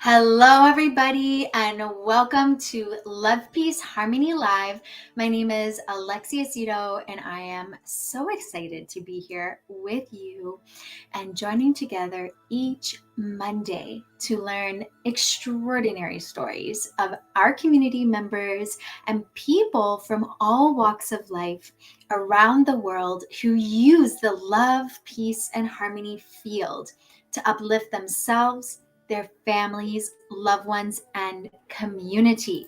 Hello, everybody, and welcome to Love, Peace, Harmony Live. My name is Alexia Cito, and I am so excited to be here with you and joining together each Monday to learn extraordinary stories of our community members and people from all walks of life around the world who use the love, peace, and harmony field to uplift themselves, their families, loved ones, and community.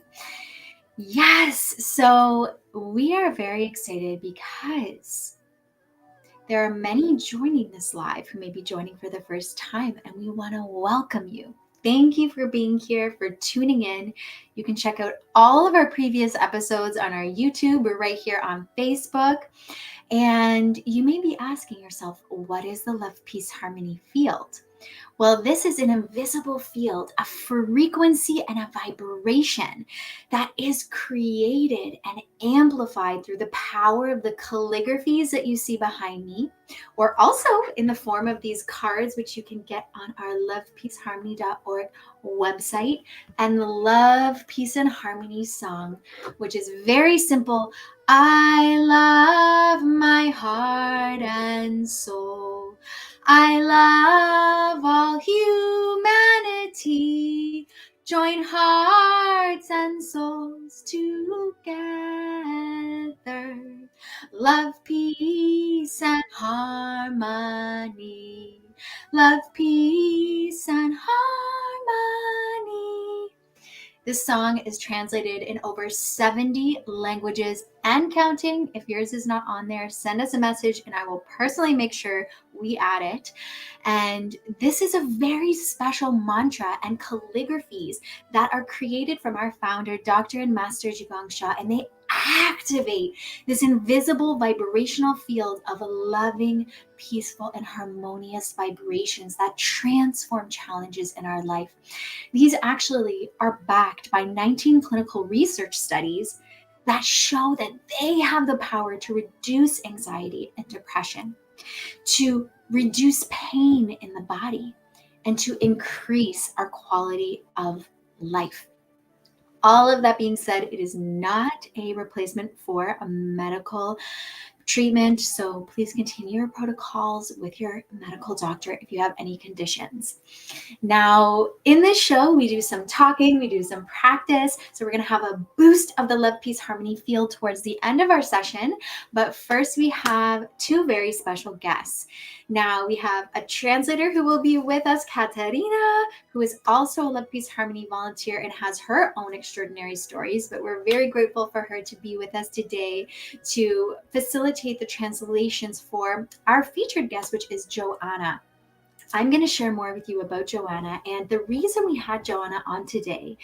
Yes, so we are very excited because there are many joining this live who may be joining for the first time, and we want to welcome you. Thank you for being here, for tuning in. You can check out all of our previous episodes on our YouTube. We're right here on Facebook. And you may be asking yourself, what is the Love, Peace, Harmony field? Well, this is an invisible field, a frequency and a vibration that is created and amplified through the power of the calligraphies that you see behind me, or also in the form of these cards, which you can get on our lovepeaceharmony.org website, and the Love, Peace, and Harmony song, which is very simple. I love my heart and soul. I love all humanity. Join hearts and souls together. Love, peace, and harmony. Love, peace, and harmony. This song is translated in over 70 languages and counting. If yours is not on there, send us a message and I will personally make sure we add it. And this is a very special mantra and calligraphies that are created from our founder, Dr. and Master Jigong Shah, and they activate this invisible vibrational field of loving, peaceful, and harmonious vibrations that transform challenges in our life. These actually are backed by 19 clinical research studies that show that they have the power to reduce anxiety and depression, to reduce pain in the body, and to increase our quality of life. All of that being said, it is not a replacement for a medical treatment, so please continue your protocols with your medical doctor if you have any conditions. Now, in this show, we do some talking, we do some practice, so we're going to have a boost of the Love, Peace, Harmony field towards the end of our session, but first we have two very special guests. Now, we have a translator who will be with us, Katarina, who is also a Love, Peace, Harmony volunteer and has her own extraordinary stories, but we're very grateful for her to be with us today to facilitate the translations for our featured guest, which is Joanna. I'm going to share more with you about Joanna, and the reason we had Joanna on today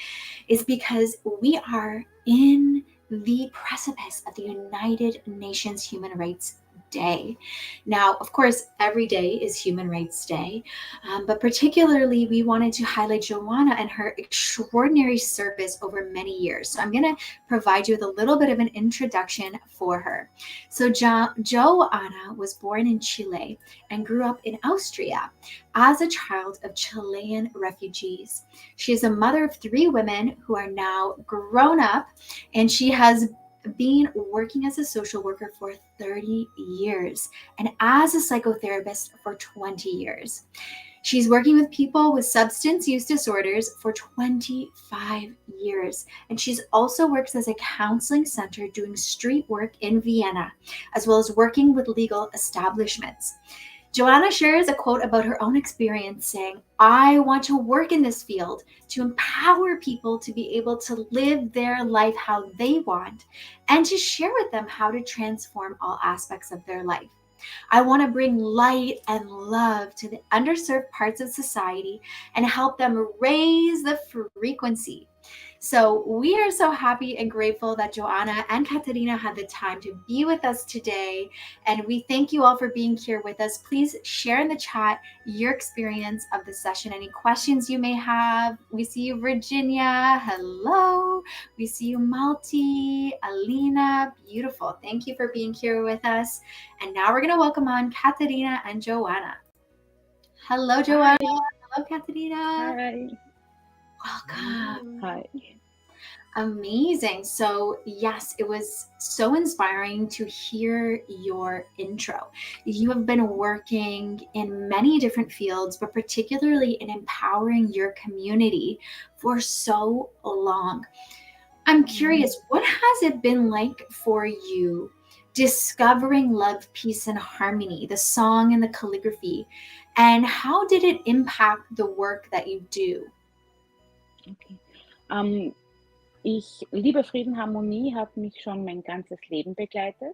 is because we are in the precipice of the United Nations Human Rights Day. Now, of course, every day is Human Rights Day, but particularly we wanted to highlight Joanna and her extraordinary service over many years. So I'm going to provide you with a little bit of an introduction for her. So Joanna was born in Chile and grew up in Austria as a child of Chilean refugees. She is a mother of three women who are now grown up, and she has been working as a social worker for 30 years and as a psychotherapist for 20 years. She's working with people with substance use disorders for 25 years. And she's also works as a counseling center doing street work in Vienna, as well as working with legal establishments. Joanna shares a quote about her own experience saying, I want to work in this field to empower people to be able to live their life how they want and to share with them how to transform all aspects of their life. I want to bring light and love to the underserved parts of society and help them raise the frequency. So we are so happy and grateful that Joanna and Katarina had the time to be with us today. And we thank you all for being here with us. Please share in the chat your experience of the session, any questions you may have. We see you, Virginia. Hello. We see you, Malti, Alina. Beautiful. Thank you for being here with us. And now we're going to welcome on Katarina and Joanna. Hello, Joanna. Hi. Hello, Katarina. Hi. Welcome. Hi. Amazing. So, yes, it was so inspiring to hear your intro. You have been working in many different fields, but particularly in empowering your community for so long. I'm curious, what has it been like for you discovering love, peace, and harmony, the song and the calligraphy? And how did it impact the work that you do? Okay. Liebe, Frieden, Harmonie hat mich schon mein ganzes Leben begleitet.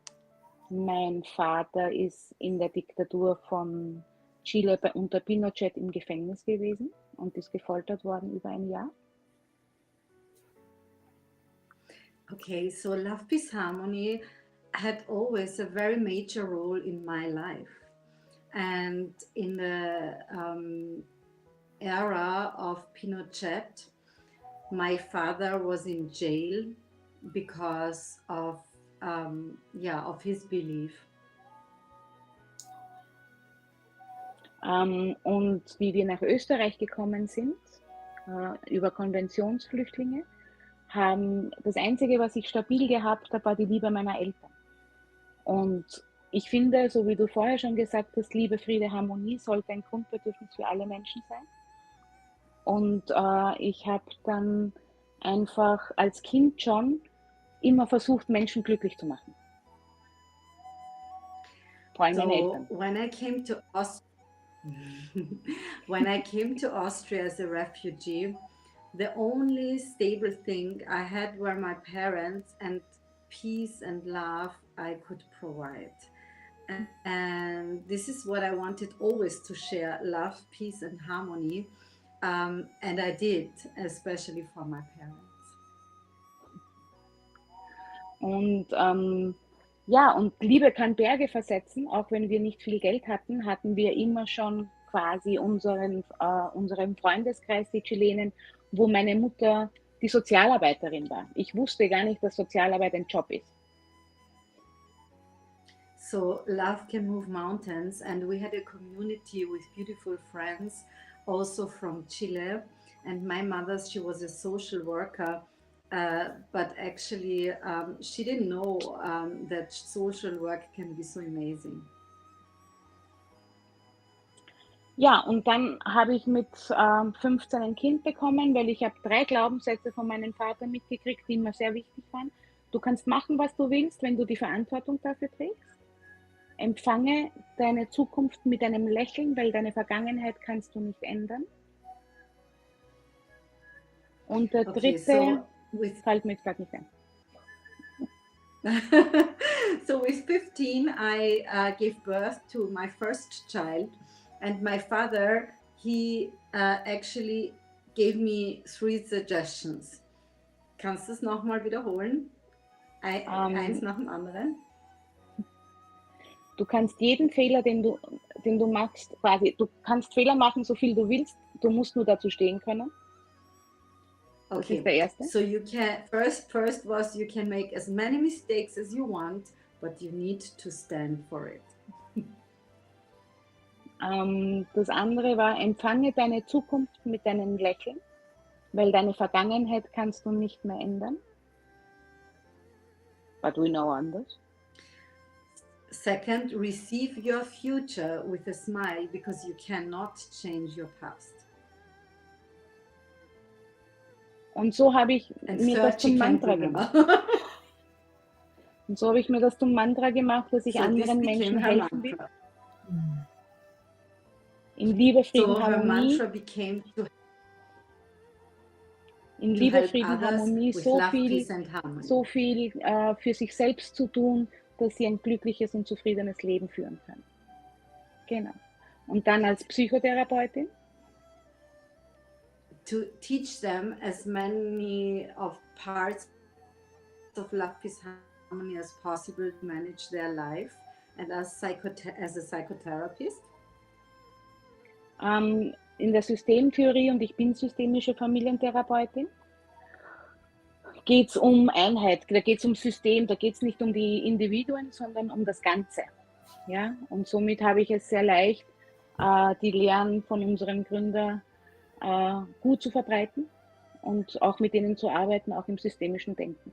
Mein Vater ist in der Diktatur von Chile unter Pinochet im Gefängnis gewesen und ist gefoltert worden über ein Jahr. Okay, so Love, Peace, Harmony had always a very major role in my life. And in the era of Pinochet, my father was in jail because of his belief. Und wie wir nach Österreich gekommen sind, über Konventionsflüchtlinge, das Einzige, was ich stabil gehabt habe, war die Liebe meiner Eltern. Und ich finde, so wie du vorher schon gesagt hast, Liebe, Friede, Harmonie sollte ein Grundbedürfnis für alle Menschen sein. Und ich habe dann einfach als Kind schon immer versucht, Menschen glücklich zu machen. Vor allem meine Eltern. When I came to Austria as a refugee, the only stable thing I had were my parents, and peace and love I could provide. And this is what I wanted always to share: love, peace, and harmony. And I did, especially for my parents. Und und Liebe kann Berge versetzen. Auch wenn wir nicht viel Geld hatten, hatten wir immer schon quasi unseren Freundeskreis, die Chilenen, wo meine Mutter die Sozialarbeiterin war. Ich wusste gar nicht, dass Sozialarbeit ein Job ist. So love can move mountains, and we had a community with beautiful friends, also from Chile. And my mother, she was a social worker, but actually she didn't know that social work can be so amazing. Ja, und dann habe ich mit 15 ein Kind bekommen, weil ich habe 3 Glaubenssätze von meinem Vater mitgekriegt, die mir sehr wichtig waren. Du kannst machen, was du willst, wenn du die Verantwortung dafür trägst. Empfange deine Zukunft mit einem Lächeln, weil deine Vergangenheit kannst du nicht ändern. Und der dritte fällt mir jetzt gerade nicht ein. So with 15, I gave birth to my first child, and my father, he actually gave me 3 suggestions. Kannst du es nochmal wiederholen? Eins nach dem anderen? Du kannst jeden Fehler, den du machst, quasi, du kannst Fehler machen, so viel du willst, du musst nur dazu stehen können. Okay. Das ist der erste. So you can first was you can make as many mistakes as you want, but you need to stand for it. Das andere war, empfange deine Zukunft mit deinem Lächeln, weil deine Vergangenheit kannst du nicht mehr ändern. But we know others. Second, receive your future with a smile, because you cannot change your past. Und so habe ich mir das zum Mantra gemacht. Und so habe ich mir das zum Mantra gemacht, dass ich anderen Menschen helfen will. In Liebe, Frieden, Harmonie. In Liebe, Frieden, Harmonie so viel für sich selbst zu tun, dass sie ein glückliches und zufriedenes Leben führen kann. Genau. Und dann als Psychotherapeutin. To teach them as many of parts of love, peace, harmony as possible to manage their life, and as a psychotherapist. In der Systemtheorie, und ich bin systemische Familientherapeutin, geht es um Einheit, da geht es um System, da geht es nicht um die Individuen, sondern um das Ganze. Ja? Und somit habe ich es sehr leicht, die Lehren von unserem Gründer gut zu verbreiten und auch mit denen zu arbeiten, auch im systemischen Denken.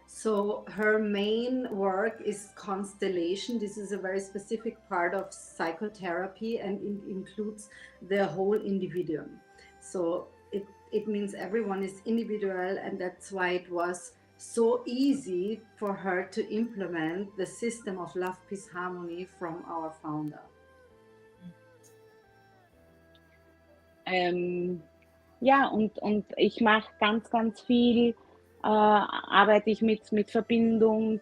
So her main work is constellation. This is a very specific part of psychotherapy, and it includes the whole individuum. So it means everyone is individual, and that's why it was so easy for her to implement the system of love, peace, harmony from our founder. Ja, und ich mache ganz, ganz viel, arbeite ich mit Verbindung,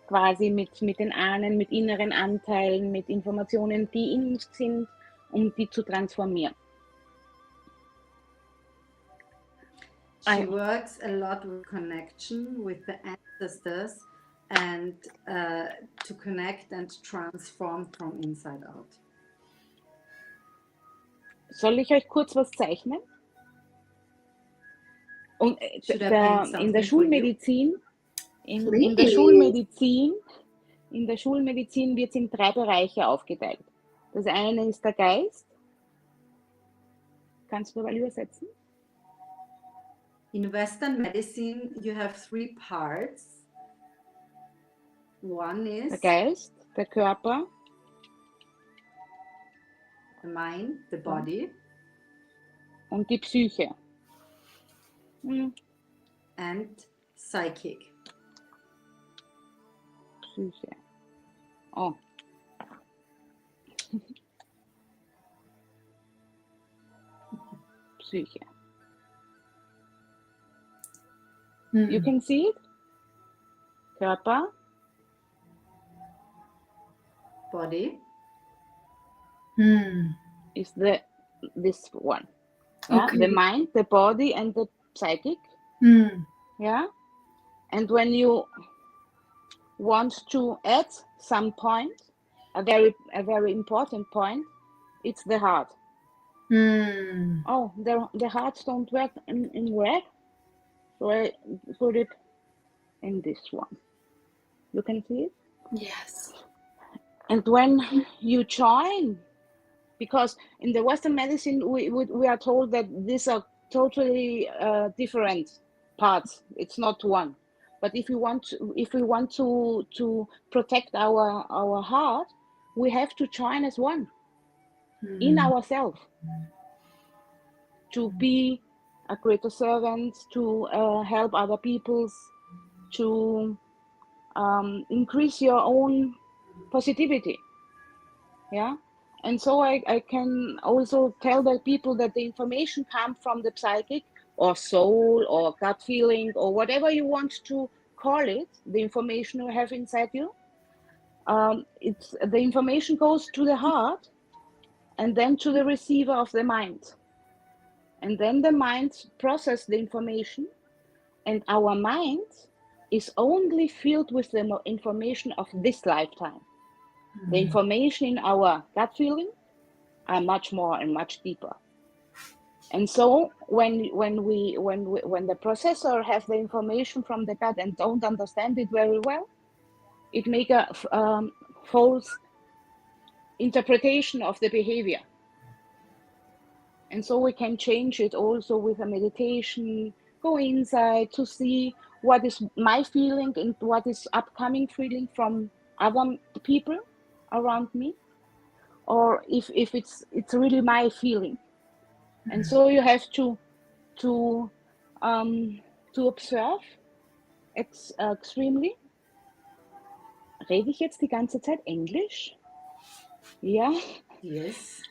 quasi mit den Ahnen, mit inneren Anteilen, mit Informationen, die in uns sind, um die zu transformieren. She works a lot with connection with the ancestors and to connect and transform from inside out. Soll ich euch kurz was zeichnen? Und Should I paint in der something for you? Schulmedizin, in der Schulmedizin wird es in 3 Bereiche aufgeteilt. Das eine ist der Geist. Kannst du mal übersetzen? In Western medicine, you have 3 parts. One Der is Geist, der Körper the mind, the body, und die Psyche. and psychic. Psyche. Oh. Psyche. You can see it? Körper, Body, is this one. Yeah? Okay. The mind, the body, and the psychic. Yeah. And when you want to add some point, a very important point, it's the heart. Oh, the hearts don't work in red, so I put it in this one. You can see it? Yes. And when you join, because in the Western medicine we are told that these are totally different parts. It's not one. But if we want to protect our heart, we have to join as one in ourselves to be a greater servant, to help other peoples, to increase your own positivity. Yeah. And so I can also tell the people that the information comes from the psychic or soul or gut feeling or whatever you want to call it, the information you have inside you. The information goes to the heart and then to the receiver of the mind. And then the mind processes the information, and our mind is only filled with the information of this lifetime. The information in our gut feeling are much more and much deeper. And so when the processor has the information from the gut and don't understand it very well, it make a false interpretation of the behavior. And so we can change it also with a meditation, go inside to see what is my feeling and what is upcoming feeling from other people around me, or if it's really my feeling. And so you have to observe extremely. Rede ich jetzt die ganze Zeit Englisch? Ja. Yes.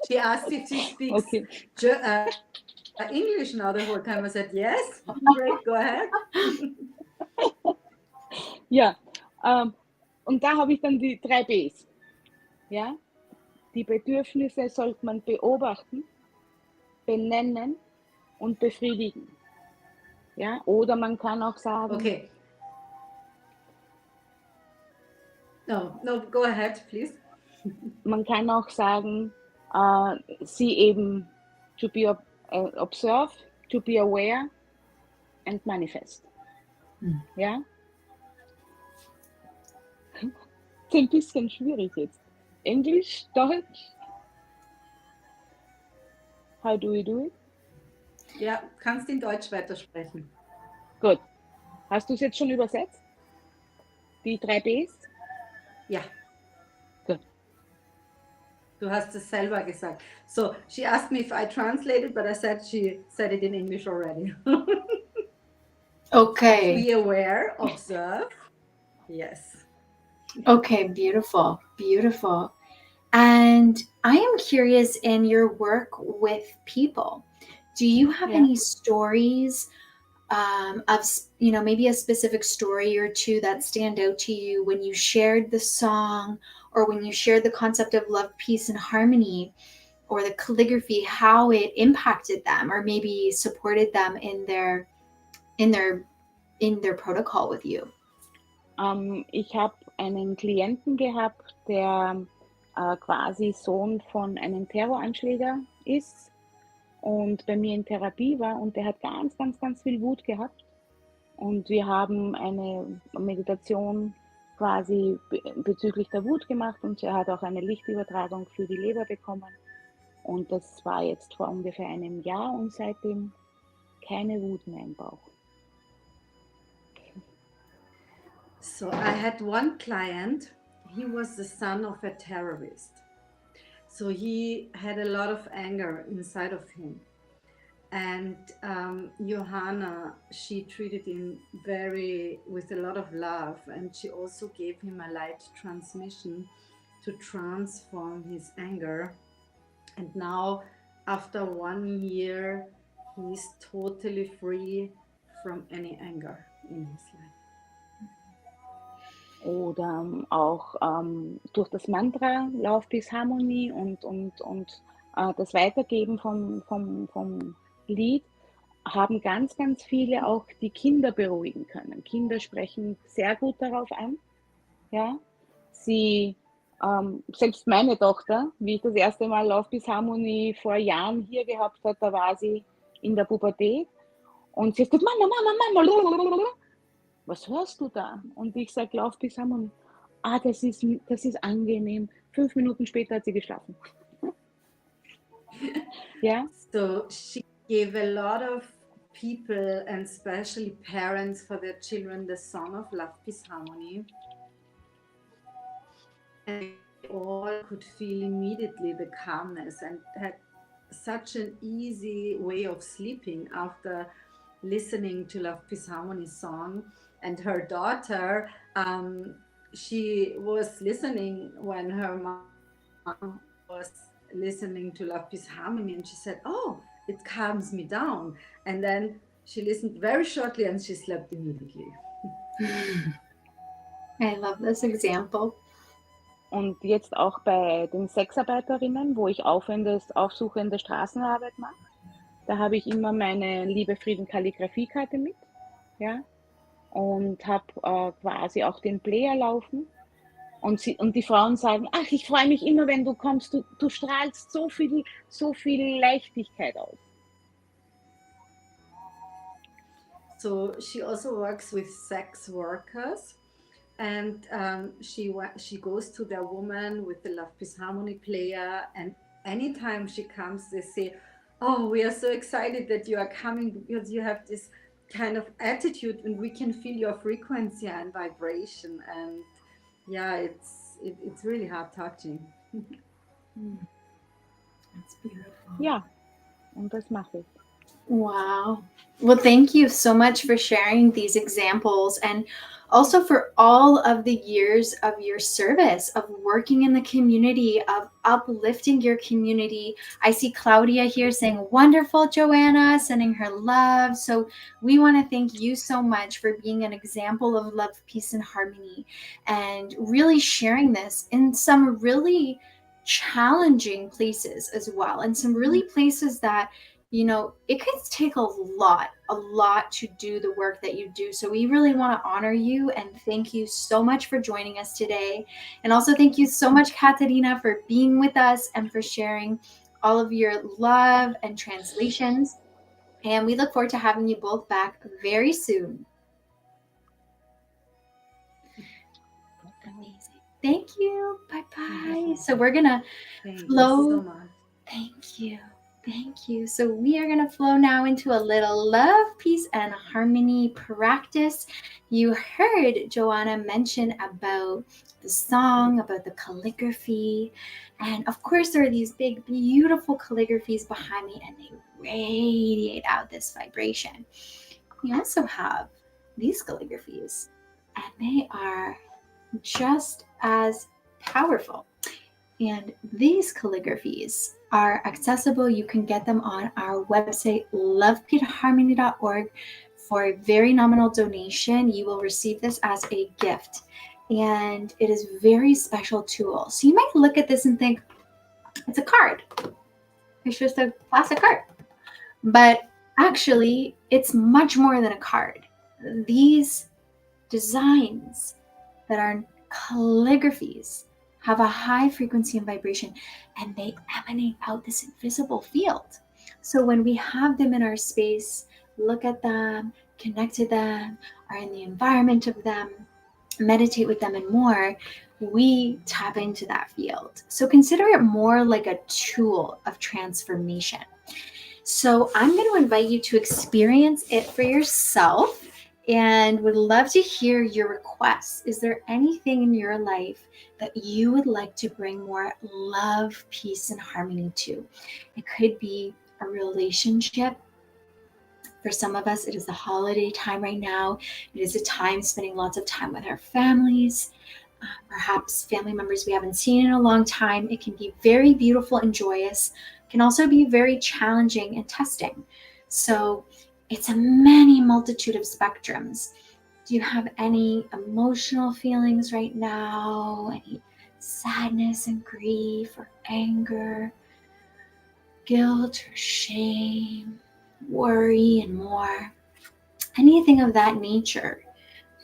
She asked if she speaks Okay. English now the whole time. I said, yes. Great, go ahead. Ja, und da habe ich dann die 3 Bs. Ja? Die Bedürfnisse sollte man beobachten, benennen und befriedigen. Ja? Oder man kann auch sagen, Okay. No, go ahead, please. man kann auch sagen, sie eben to be observe, to be aware and manifest. Ja? Ist ein bisschen schwierig jetzt. Englisch, Deutsch? How do we do it? Ja, kannst in Deutsch weitersprechen. Gut. Hast du es jetzt schon übersetzt? Die 3 Bs? Ja, Gut. du hast es selber gesagt. So, she asked me if I translated, but I said she said it in English already. Okay. Be aware, observe. Yes. Okay, beautiful. Beautiful. And I am curious, in your work with people, do you have Ja. any stories of, maybe a specific story or two that stand out to you when you shared the song, or when you shared the concept of love, peace, and harmony, or the calligraphy, how it impacted them or maybe supported them in their protocol with you? Ich habe einen Klienten gehabt, der quasi Sohn von einem Terroranschläger ist und bei mir in Therapie war, und der hat ganz, ganz, ganz viel Wut gehabt. Und wir haben eine Meditation quasi bezüglich der Wut gemacht, und er hat auch eine Lichtübertragung für die Leber bekommen. Und das war jetzt vor ungefähr einem Jahr, und seitdem keine Wut mehr im Bauch. So I had one client, he was the son of a terrorist. So he had a lot of anger inside of him. And Johanna, she treated him with a lot of love, and she also gave him a light transmission to transform his anger. And now, after 1 year, he's totally free from any anger in his life. Oder auch durch das Mantra Lauf bis Harmonie und das Weitergeben vom Lied haben ganz, ganz viele auch die Kinder beruhigen können. Kinder sprechen sehr gut darauf an. Ja? Sie, selbst meine Tochter, wie ich das erste Mal Lauf bis Harmonie vor Jahren hier gehabt habe, da war sie in der Pubertät und sie hat gesagt, Mama, Mama, Mama, was hörst du da? Und ich sage, Lauf bis Harmonie. Ah, das ist angenehm. 5 Minuten später hat sie geschlafen. Ja? So she gave a lot of people, and especially parents, for their children the song of Love, Peace, Harmony. And they all could feel immediately the calmness and had such an easy way of sleeping after listening to Love, Peace, Harmony song. And her daughter, she was listening when her mom was listening to Love, Peace, Harmony, and she said, "Oh, it calms me down." And then she listened very shortly and she slept immediately. I love this example. Und jetzt auch bei den Sexarbeiterinnen, wo ich aufsuchende Straßenarbeit mache, da habe ich immer meine Liebe, Frieden, Kalligrafiekarte mit, ja, und habe quasi auch den Player laufen. Und die Frauen sagen, ach, ich freue mich immer, wenn du kommst, du strahlst so viel Leichtigkeit aus. So she also works with sex workers, and she goes to their woman with the Love, Peace, Harmony player, and anytime she comes, they say, "Oh, we are so excited that you are coming because you have this kind of attitude, and we can feel your frequency and vibration." And yeah, it's really heart touching. That's beautiful. Ja, und das mache ich. Wow. Well, thank you so much for sharing these examples, and also for all of the years of your service, of working in the community, of uplifting your community. I see Claudia here saying, "Wonderful, Joanna," sending her love. So we want to thank you so much for being an example of love, peace, and harmony, and really sharing this in some really challenging places as well, and some really places that it could take a lot to do the work that you do. So we really want to honor you and thank you so much for joining us today. And also thank you so much, Katarina, for being with us and for sharing all of your love and translations. And we look forward to having you both back very soon. Amazing. Thank you. Bye-bye. So we're going to Thank flow. you so much. Thank you. Thank you. So we are going to flow now into a little love, peace, and harmony practice. You heard Joanna mention about the song, about the calligraphy. And of course, there are these big, beautiful calligraphies behind me, and they radiate out this vibration. We also have these calligraphies, and they are just as powerful. And these calligraphies are accessible. You can get them on our website, lovepeaceharmony.org. For a very nominal donation, you will receive this as a gift. And it is a very special tool. So you might look at this and think, it's a card. It's just a plastic card. But actually, it's much more than a card. These designs that are calligraphies have a high frequency and vibration, and they emanate out this invisible field. So when we have them in our space, look at them, connect to them, are in the environment of them, meditate with them, and more, we tap into that field. So consider it more like a tool of transformation. So I'm going to invite you to experience it for yourself, and would love to hear your requests. Is there anything in your life that you would like to bring more love, peace, and harmony to? It could be a relationship. For some of us, it is the holiday time right now. It is a time spending lots of time with our families. Perhaps family members we haven't seen in a long time. It can be very beautiful and joyous. It can also be very challenging and testing. So it's a many multitude of spectrums. Do you have any emotional feelings right now? Any sadness and grief or anger, guilt or shame, worry, and more? Anything of that nature.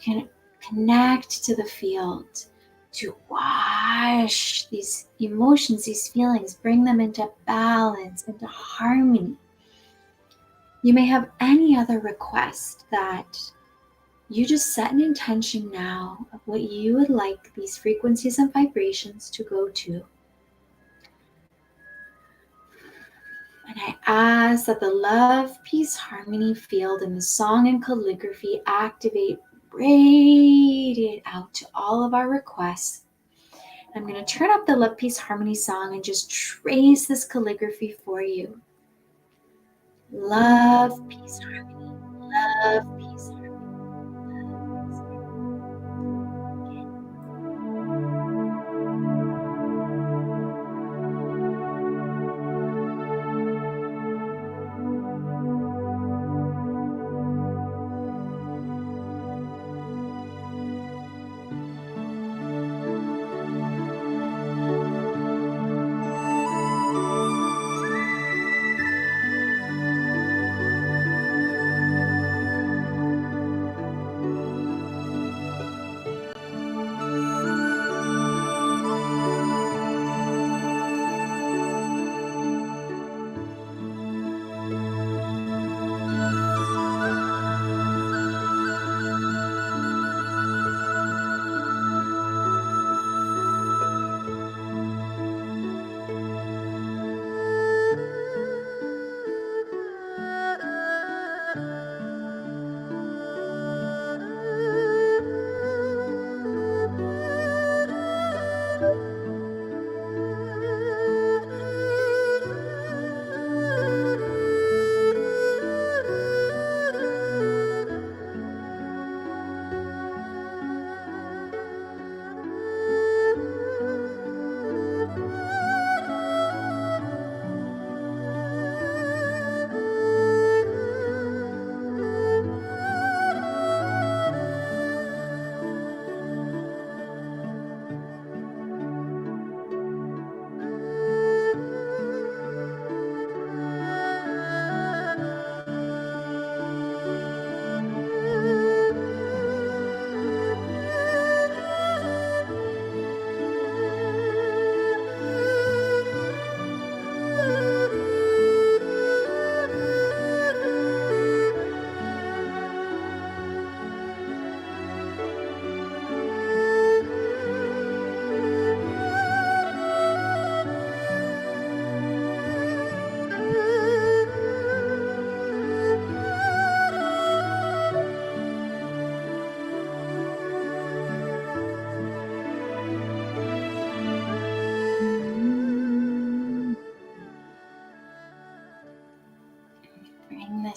You can connect to the field to wash these emotions, these feelings, bring them into balance, into harmony. You may have any other request that you just set an intention now of what you would like these frequencies and vibrations to go to. And I ask that the love, peace, harmony field in the song and calligraphy activate, radiate out to all of our requests. I'm going to turn up the love, peace, harmony song and just trace this calligraphy for you. Love, peace, harmony. Love, peace, harmony. Love, peace, harmony.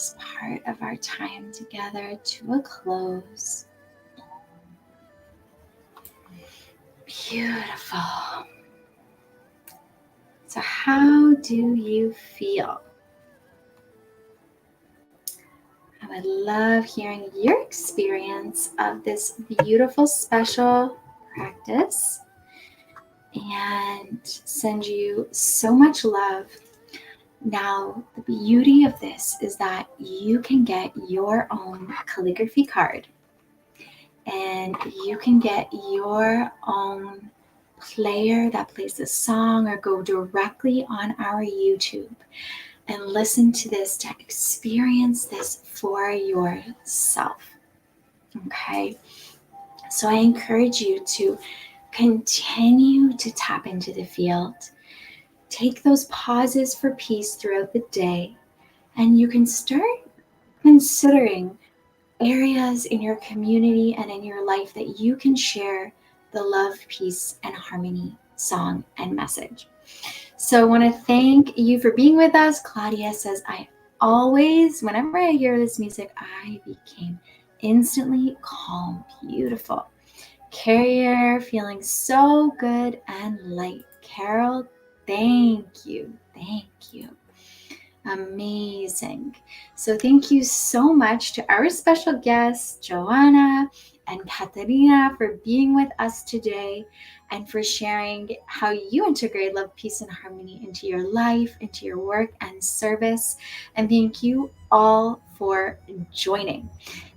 this part of our time together to a close. Beautiful. So how do you feel? I would love hearing your experience of this beautiful, special practice, and send you so much love. Now, the beauty of this is that you can get your own calligraphy card, and you can get your own player that plays the song, or go directly on our YouTube and listen to this to experience this for yourself. Okay, so I encourage you to continue to tap into the field. Take those pauses for peace throughout the day, and you can start considering areas in your community and in your life that you can share the love, peace, and harmony song and message. So I want to thank you for being with us. Claudia says, whenever I hear this music, I became instantly calm. Beautiful. Carrier, feeling so good and light. Carol, thank you. Thank you. Amazing. So thank you so much to our special guests, Joanna and Katarina, for being with us today and for sharing how you integrate love, peace, and harmony into your life, into your work and service. And thank you all for joining.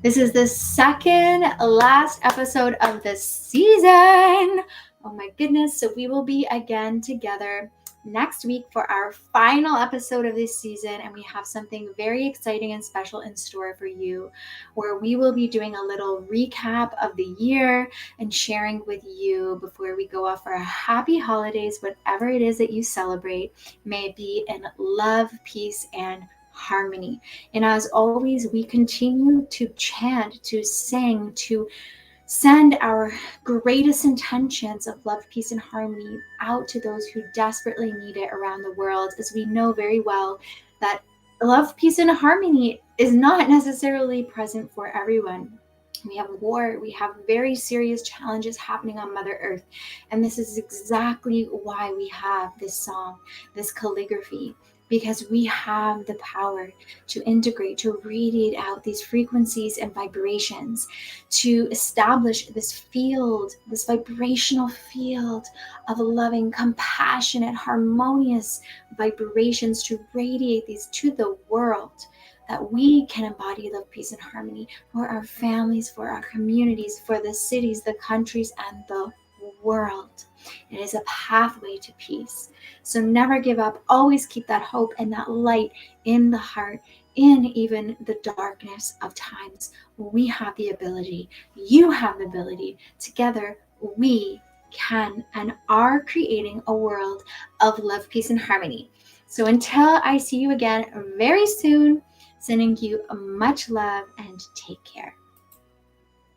This is the second last episode of the season. Oh my goodness. So we will be again together next week for our final episode of this season, and we have something very exciting and special in store for you, where we will be doing a little recap of the year and sharing with you before we go off for a happy holidays, whatever it is that you celebrate. May it be in love, peace, and harmony. And as always, we continue to chant, to sing, to send our greatest intentions of love, peace, and harmony out to those who desperately need it around the world, as we know very well that love, peace, and harmony is not necessarily present for everyone. We have war, we have very serious challenges happening on Mother Earth. And this is exactly why we have this song, this calligraphy, because we have the power to integrate, to radiate out these frequencies and vibrations, to establish this field, this vibrational field of loving, compassionate, harmonious vibrations, to radiate these to the world, that we can embody love, peace, and harmony for our families, for our communities, for the cities, the countries, and the world. It is a pathway to peace. So never give up. Always keep that hope and that light in the heart, in even the darkness of times. We have the ability, you have the ability. Together, we can and are creating a world of love, peace, and harmony. So until I see you again very soon, sending you much love and take care.